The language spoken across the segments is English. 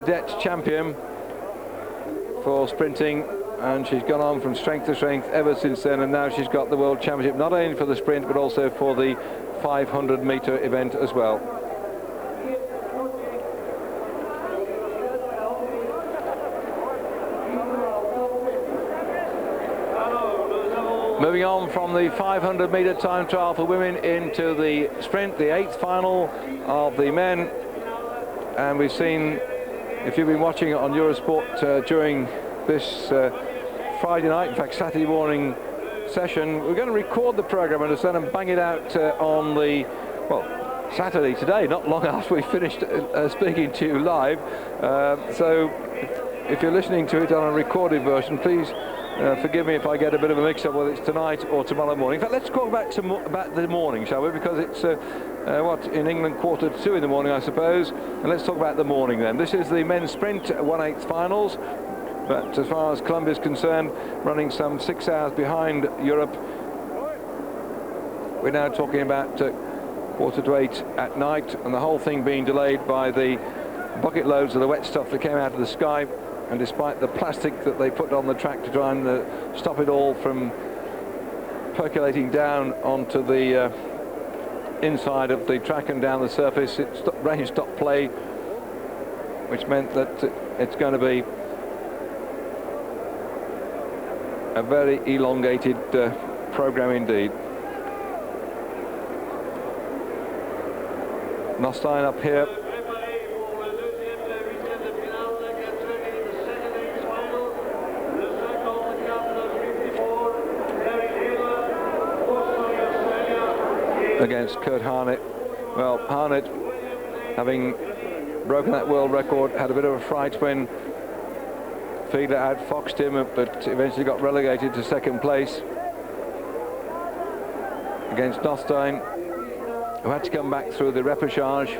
cadet champion for sprinting, and she's gone on from strength to strength ever since then, and now she's got the World Championship, not only for the sprint but also for the 500-metre event as well. Moving on from the 500-metre time trial for women into the sprint, the 8th final of the men. And we've seen, if you've been watching it on Eurosport during this Friday night, in fact Saturday morning session, we're going to record the programme and then bang it out on the, well, Saturday today, not long after we finished speaking to you live. So if you're listening to it on a recorded version, please forgive me if I get a bit of a mix-up whether it's tonight or tomorrow morning. In fact, let's talk about the morning, shall we? Because it's, what, in England, 1:45 in the morning, I suppose. And let's talk about the morning then. This is the men's sprint 1/8 finals. But as far as Colombia is concerned, running some 6 hours behind Europe. We're now talking about 7:45 at night, and the whole thing being delayed by the bucket loads of the wet stuff that came out of the sky. And despite the plastic that they put on the track to try and stop it all from percolating down onto the inside of the track and down the surface, rain stopped play, which meant that it's going to be a very elongated program indeed. Nothstein up here. Against Curt Harnett. Well, Harnett, having broken that world record, had a bit of a fright when Fiedler outfoxed him, but eventually got relegated to second place. Against Nothstein, who had to come back through the repechage.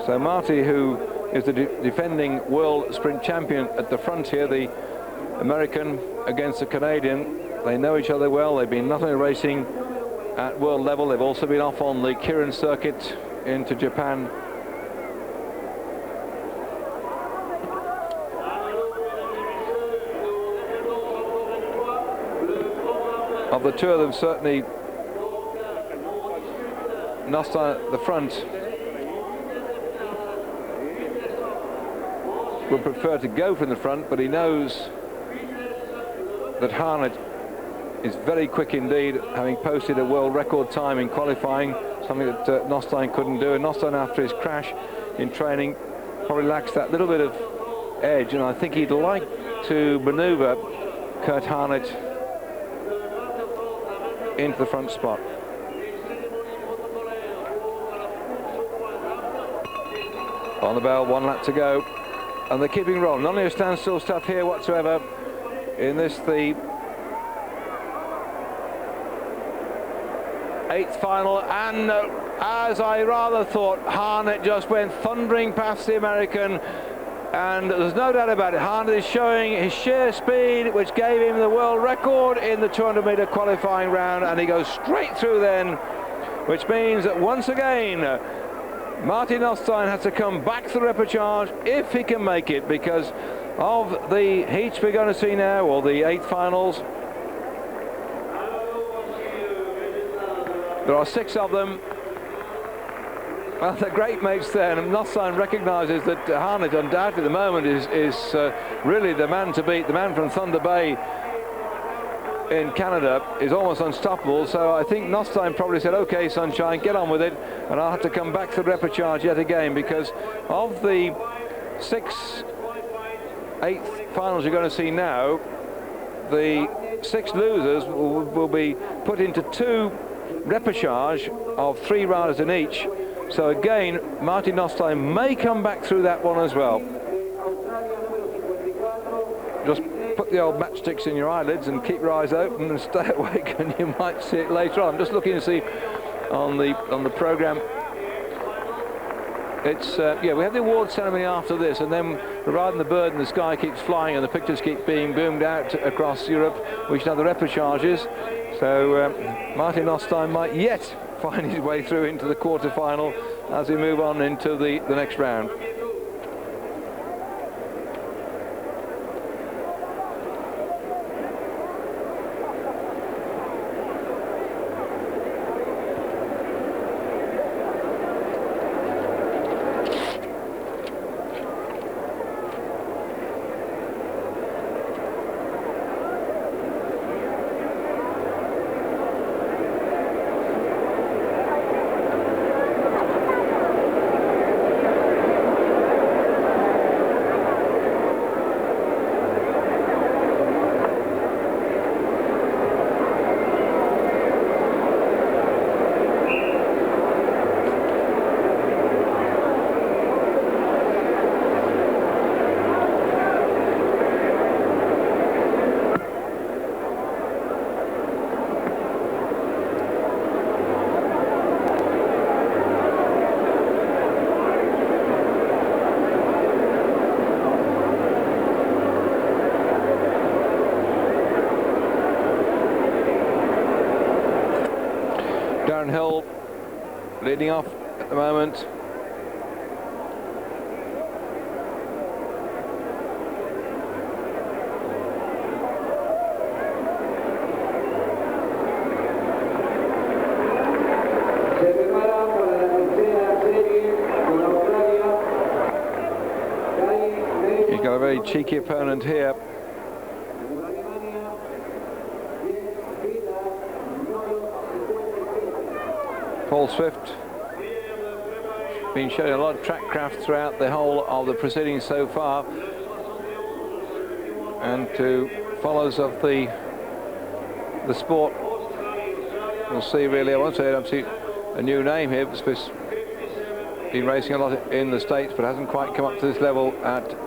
So Marty, who is the defending world sprint champion at the front here, the American against the Canadian. They know each other well. They've been not only racing at world level, they've also been off on the Kirin circuit into Japan. Of the two of them, certainly Nothstein at the front would prefer to go from the front, but he knows that Harnett is very quick indeed, having posted a world record time in qualifying, something that Nothstein couldn't do. And Nothstein, after his crash in training, probably lacks that little bit of edge, and I think he'd like to manoeuvre Curt Harnett into the front spot. On the bell, 1 lap to go, and they're keeping rolling. None of your standstill stuff here whatsoever in this, the 8th final, and as I rather thought, Harnett just went thundering past the American, and there's no doubt about it, Harnett is showing his sheer speed, which gave him the world record in the 200-metre qualifying round, and he goes straight through then, which means that once again Marty Nothstein has to come back to the repechage if he can make it, because of the heats we're going to see now, or the 8th finals. There are 6 of them. Well, they're great mates there, and Nothstein recognises that Harnett undoubtedly at the moment is really the man to beat. The man from Thunder Bay in Canada is almost unstoppable, so I think Nothstein probably said, OK, sunshine, get on with it, and I'll have to come back to the repechage yet again, because of the 6 8th finals you're going to see now, the 6 losers will be put into 2 repechage of 3 riders in each. So again, Marty Nothstein may come back through that one as well. Just put the old matchsticks in your eyelids and keep your eyes open and stay awake, and you might see it later on. I'm just looking to see on the program. It's yeah, we have the award ceremony after this, and then we're riding the bird and the sky keeps flying and the pictures keep being boomed out across Europe. We should have the repechages. So Marty Nothstein might yet find his way through into the quarter-final as we move on into the next round. Darryn Hill leading off at the moment. He's got a very cheeky opponent here. Paul Swift been showing a lot of track craft throughout the whole of the proceedings so far, and to followers of the sport, we'll see really. I won't say obviously a new name here, but it's been racing a lot in the States, but hasn't quite come up to this level at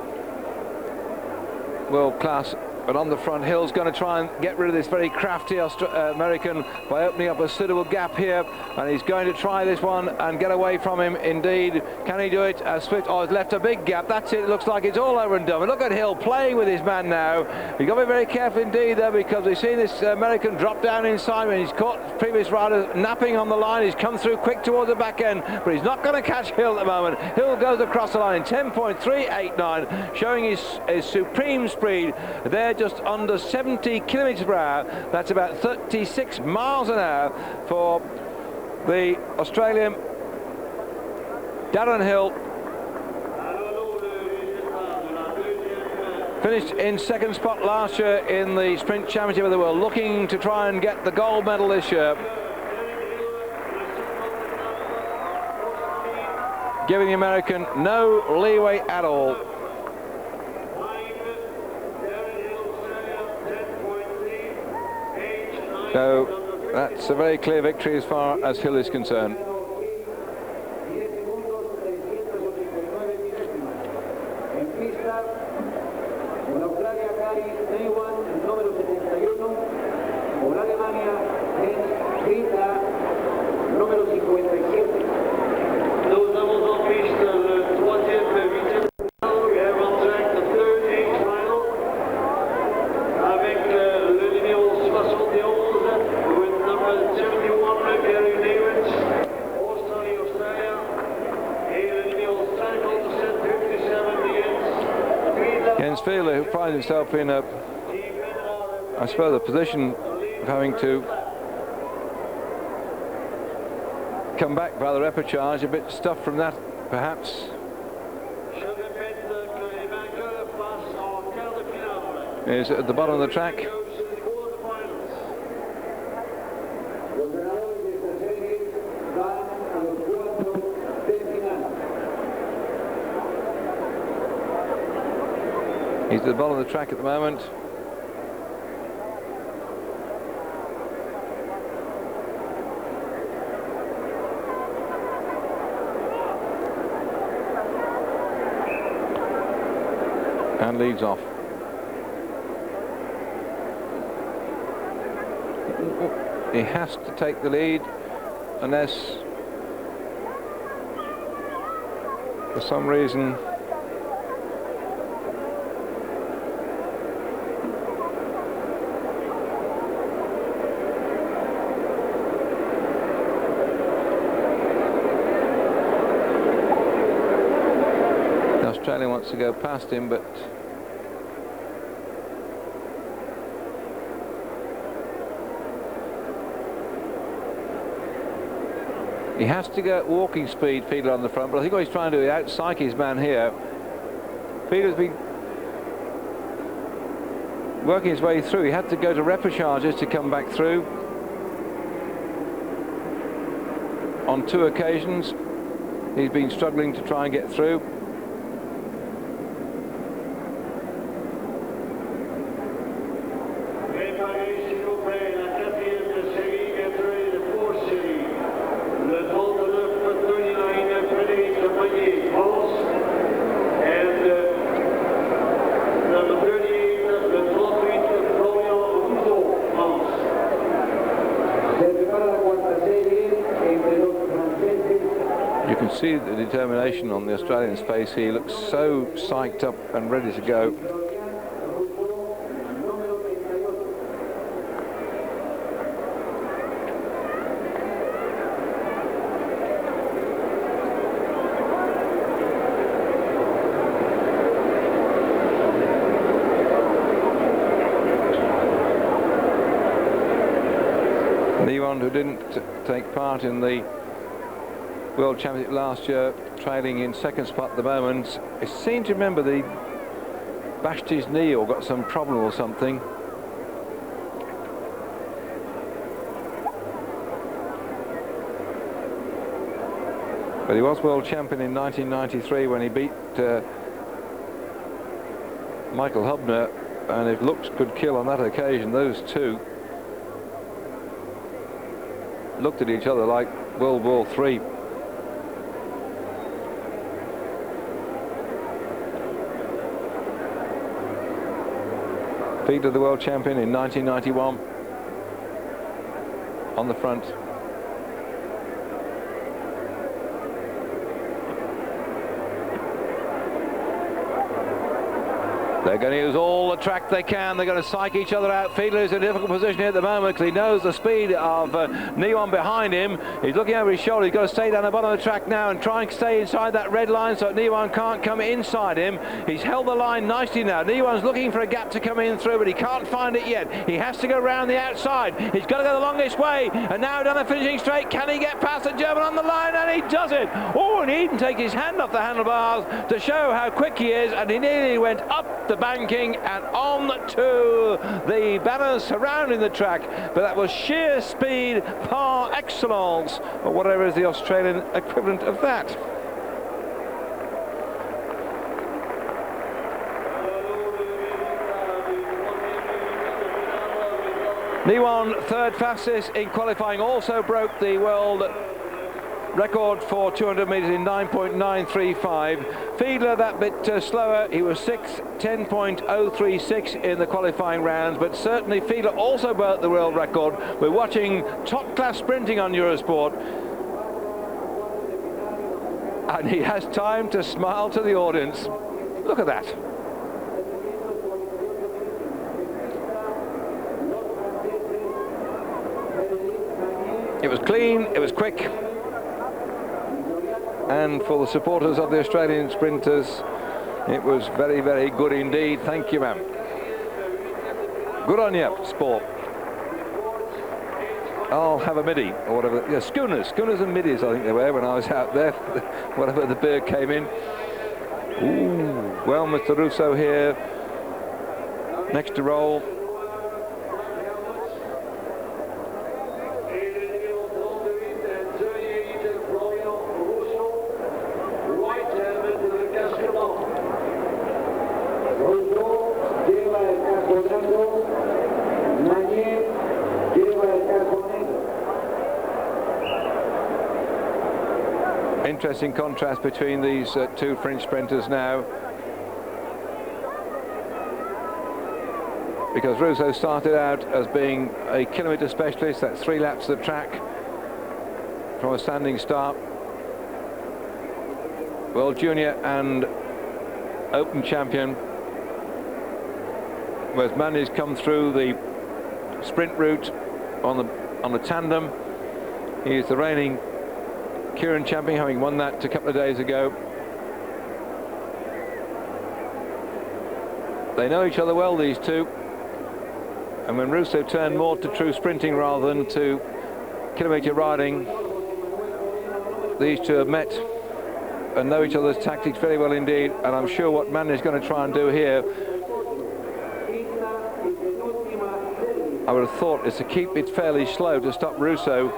world class. But on the front, Hill's going to try and get rid of this very crafty American by opening up a suitable gap here, and he's going to try this one and get away from him. Indeed, can he do it? Swift has left a big gap. That's it. It looks like it's all over and done. But look at Hill playing with his man now. You've got to be very careful indeed there, because we've seen this American drop down inside and he's caught previous rider napping on the line. He's come through quick towards the back end, but he's not going to catch Hill at the moment. Hill goes across the line in 10.389, showing his supreme speed there, just under 70 kilometres per hour. That's about 36 miles an hour for the Australian Darryn Hill. Finished in second spot last year in the Sprint Championship of the World, looking to try and get the gold medal this year. Giving the American no leeway at all. So that's a very clear victory as far as Hill is concerned. Fiedler, who finds himself in a, I suppose, a position of having to come back by the repechage, a bit stuffed from that perhaps. Is at the bottom of the track. He's at the bottom of the track at the moment. And leads off. He has to take the lead unless for some reason Australian wants to go past him, but he has to go at walking speed, Fiedler on the front, but I think what he's trying to do is out-psych his man here. Fiedler's been working his way through. He had to go to repecharges to come back through on 2 occasions. He's been struggling to try and get through. See the determination on the Australian's face. He looks so psyched up and ready to go. Neiwand, who didn't take part in the World Championship last year, trailing in second spot at the moment. I seem to remember he bashed his knee or got some problem or something. But he was world champion in 1993 when he beat Michael Hubner, and if looks could kill on that occasion, those two looked at each other like World War III. Fiedler, the world champion in 1991, on the front. They're going to use all the track they can. They're going to psych each other out. Fiedler is in a difficult position here at the moment because he knows the speed of Neiwand behind him. He's looking over his shoulder. He's got to stay down the bottom of the track now and try and stay inside that red line so that Neiwand can't come inside him. He's held the line nicely now. Neiwand's looking for a gap to come in through, but he can't find it yet. He has to go round the outside. He's got to go the longest way. And now down the finishing straight, can he get past the German on the line? And he does it. Oh, and he even takes his hand off the handlebars to show how quick he is, and he nearly went up the banking and on to the banners surrounding the track, but that was sheer speed par excellence, or whatever is the Australian equivalent of that. Neiwand, third fastest in qualifying, also broke the world record for 200 metres in 9.935. Fiedler that bit slower. He was 6th, 10.036 in the qualifying rounds, but certainly Fiedler also broke the world record. We're watching top-class sprinting on Eurosport, and he has time to smile to the audience. Look at that. It was clean, it was quick. And for the supporters of the Australian sprinters, it was very, very good indeed. Thank you, ma'am. Good on you, sport. I'll have a midi, or whatever. Yeah, schooners and middies, I think they were when I was out there, whatever the beer came in. Ooh, well, Mr. Rousseau here, next to roll. Interesting contrast between these two French sprinters now, because Rousseau started out as being a kilometre specialist. That's 3 laps of the track from a standing start. World Junior and Open champion, whereas Magne's come through the sprint route on the tandem. He is the reigning Keirin champion, having won that a couple of days ago. They know each other well, these two. And when Rousseau turned more to true sprinting rather than to kilometre riding, these two have met and know each other's tactics very well indeed. And I'm sure what Magne is going to try and do here, I would have thought, is to keep it fairly slow to stop Rousseau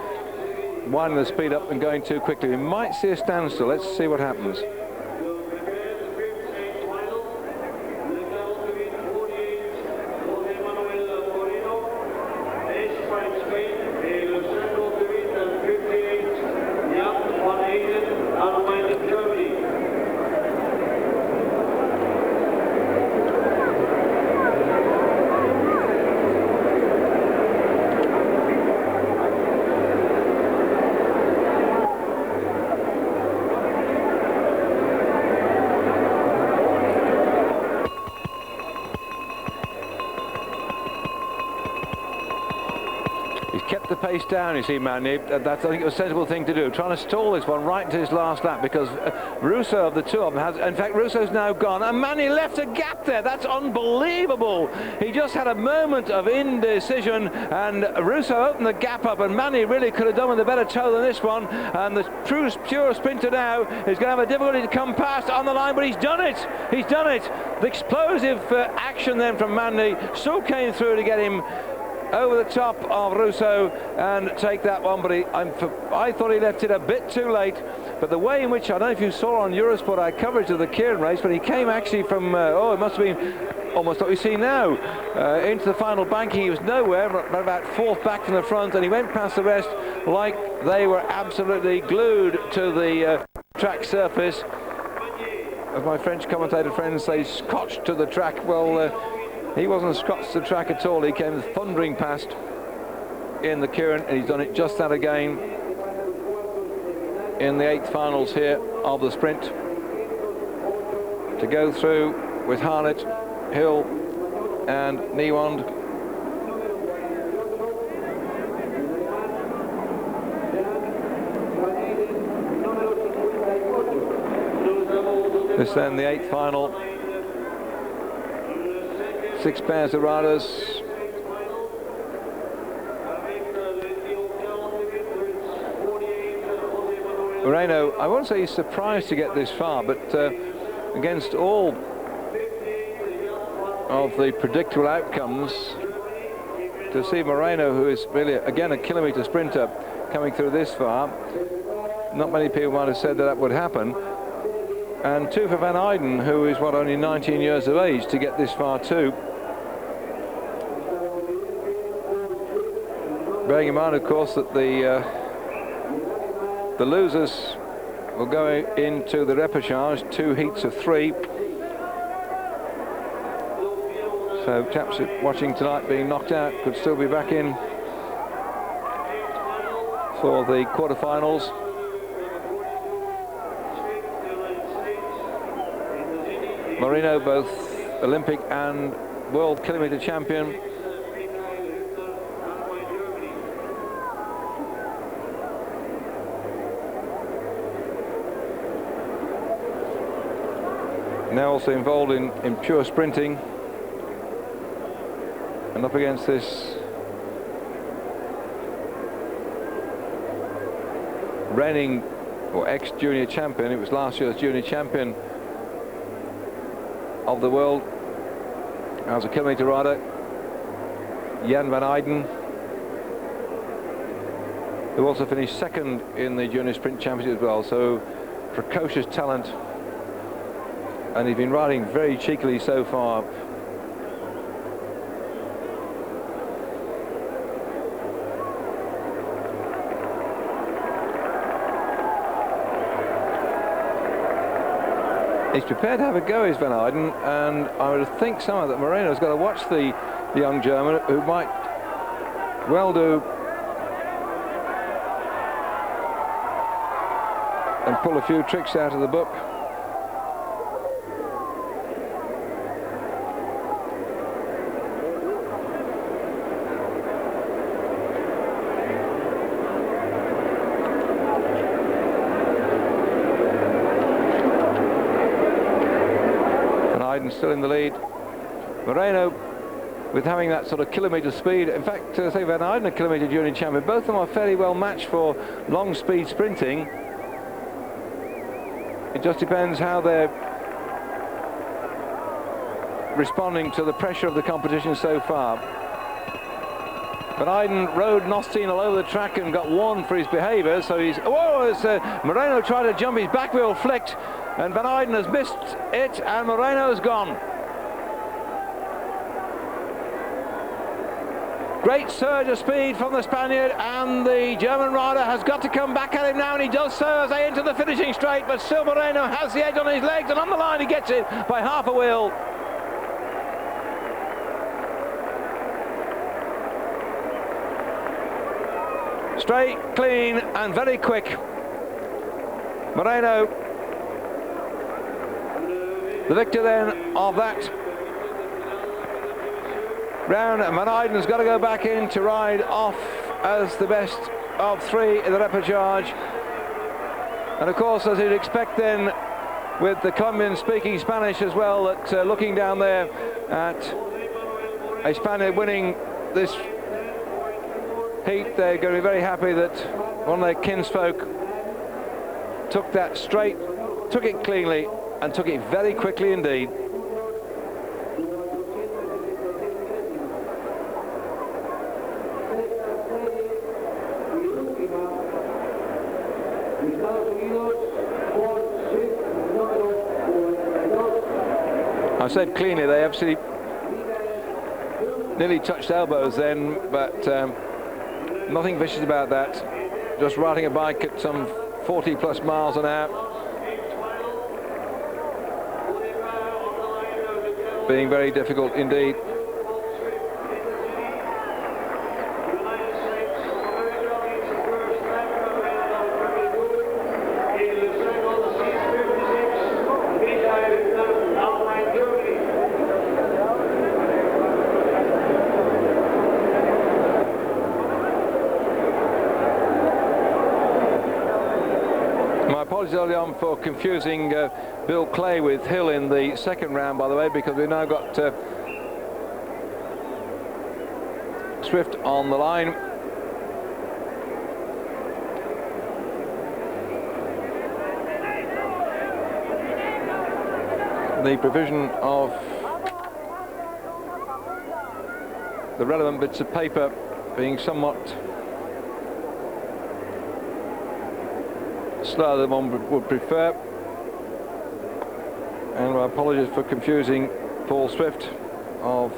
winding the speed up and going too quickly. We might see a standstill. Let's see what happens. Kept the pace down, you see, Magne. That's, I think, a sensible thing to do. Trying to stall this one right into his last lap, because Rousseau, of the two of them, has, in fact, Rousseau's now gone, and Magne left a gap there. That's unbelievable. He just had a moment of indecision, and Rousseau opened the gap up, and Magne really could have done with a better toe than this one. And the pure sprinter now is going to have a difficulty to come past on the line, but he's done it. He's done it. The explosive action then from Magne so came through to get him over the top of Rousseau and take that one, but I thought he left it a bit too late. But the way in which, I don't know if you saw on Eurosport our coverage of the Kieran race, but he came actually from, it must have been almost what we see now, into the final banking. He was nowhere, but about fourth back from the front, and he went past the rest like they were absolutely glued to the track surface. As my French commentator friends say, scotched to the track. Well, he wasn't scotched to the track at all. He came thundering past in the Kieran, and he's done it just that again in the 8th finals here of the sprint, to go through with Harnett, Hill and Neiwand. This then the 8th final. 6 pairs of riders. Moreno, I won't say he's surprised to get this far, but against all of the predictable outcomes, to see Moreno, who is really, again, a kilometre sprinter, coming through this far, not many people might have said that that would happen. And two for Van Eijden, who is, what, only 19 years of age, to get this far too. Bearing in mind, of course, that the losers will go into the repechage, 2 heats of 3. So chaps watching tonight being knocked out could still be back in for the quarterfinals. Moreno, both Olympic and world kilometre champion. Now also involved in pure sprinting, and up against this reigning or ex-junior champion, it was last year's junior champion of the world as a kilometre rider, Jan van Eijden, who also finished 2nd in the junior sprint championship as well. So precocious talent, and he's been riding very cheekily so far. He's prepared to have a go, is Van Eijden, and I would think somehow that Moreno's got to watch the young German, who might well do and pull a few tricks out of the book. Still in the lead. Moreno, with having that sort of kilometre speed. In fact, say Van Eijden, a kilometre junior champion, both of them are fairly well matched for long speed sprinting. It just depends how they're responding to the pressure of the competition so far. Van Eijden rode Nothstein all over the track and got warned for his behaviour, so he's... Whoa! Moreno tried to jump, his back wheel flicked, and Van Eijden has missed it, and Moreno's gone. Great surge of speed from the Spaniard, and the German rider has got to come back at him now, and he does so as they enter the finishing straight, but still Moreno has the edge on his legs, and on the line he gets it by half a wheel. Straight, clean, and very quick. Moreno, the victor then of that round. And Van Eijden's got to go back in to ride off as the best of three in the repechage. And of course, as you'd expect then, with the Colombian speaking Spanish as well, that looking down there at a Spaniard winning this heat, they're going to be very happy that one of their kinsfolk took that straight, took it cleanly, and took it very quickly indeed. I said cleanly, they absolutely nearly touched elbows then, but nothing vicious about that. Just riding a bike at some 40 plus miles an hour. Being very difficult indeed. Early on for confusing Bill Clay with Hill in the second round, by the way, because we've now got Swift on the line. The provision of the relevant bits of paper being somewhat slower than one would prefer, and my apologies for confusing Paul Swift of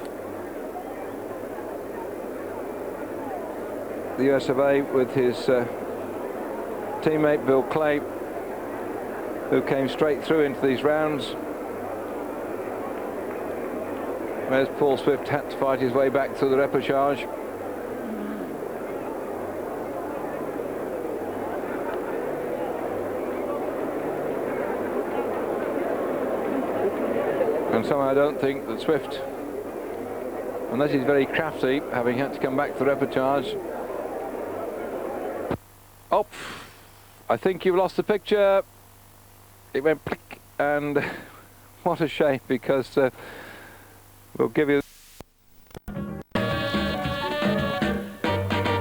the US of A with his teammate Bill Clay, who came straight through into these rounds, whereas Paul Swift had to fight his way back through the repechage. And somehow I don't think that Swift, unless he's very crafty, having had to come back to the repechage. Oh, I think you've lost the picture. It went click, and what a shame, because we'll give you